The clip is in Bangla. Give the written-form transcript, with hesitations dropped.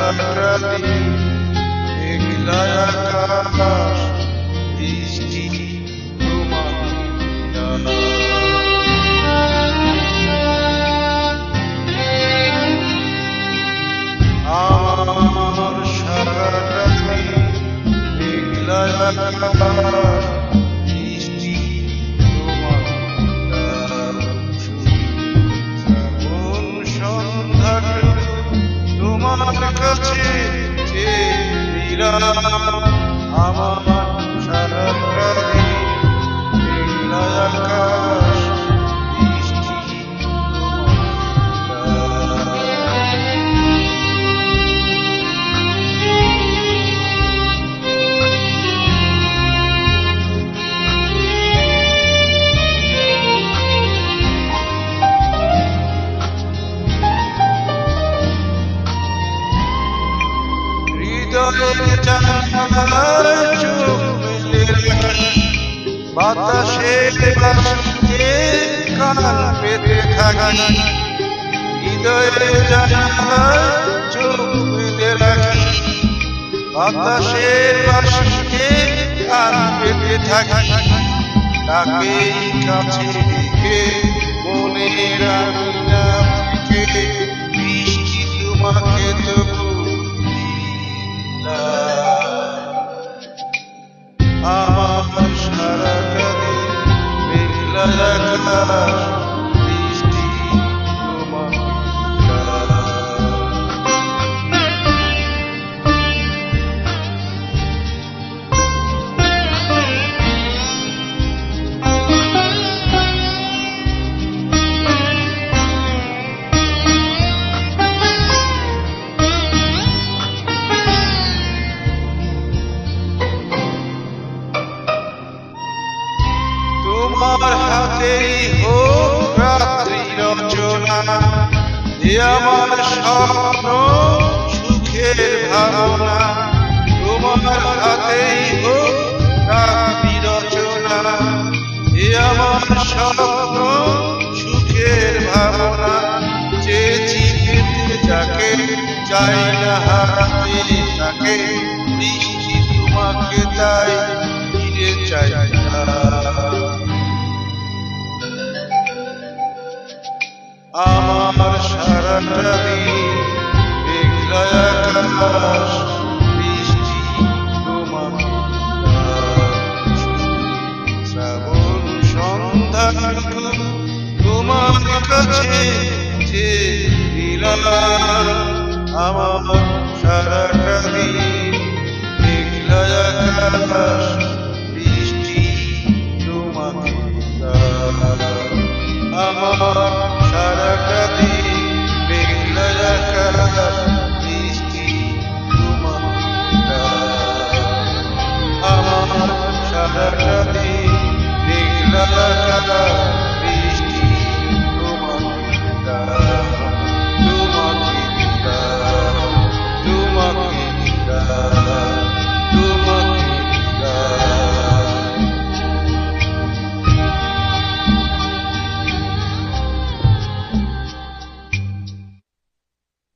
সারাটা দিন মেঘলা আকাশ বৃষ্টি তোমাকে আমার সারাটা দিন মেঘলা আকাশ বৃষ্টি তোমার কাছে যে দিলাম আমার সারাটা দিন মেঘলা আকাশ বৃষ্টি হৃদয়ের জানালায় চোখ মেলে রাখি বাতাসের বাঁশিতে কান পেতে থাকি হৃদয়ের জানালায় চোখ মেলে রাখি বাতাসের বাঁশিতে কান পেতে থাকি তাকে কাছে রেখে মনের আঙিনা থেকে বৃষ্টি তোমাকে তবু আমার সারাটা দিন মেঘলা আকাশ বৃষ্টি তোমার হাতেই হোক রাত্রি রচনা এ আমার স্বপ্ন সুখের ভাবনা তোমার হাতেই হোক রাত্রি রচনা এ আমার স্বপ্ন সুখের ভাবনা চেয়েছি পেতে যাকে চাই না হারাতে তাকে বৃষ্টি তোমাকে তাই ফিরে চাই না আমার সারাটা দিন মেঘলা আকাশ বৃষ্টি তোমাকে শ্রাবণ সন্ধ্যাটুকু তোমার কাছে যে দিলাম আমার সারাটা দিন মেঘলা আকাশ বৃষ্টি তোমাকে আমার সারাটা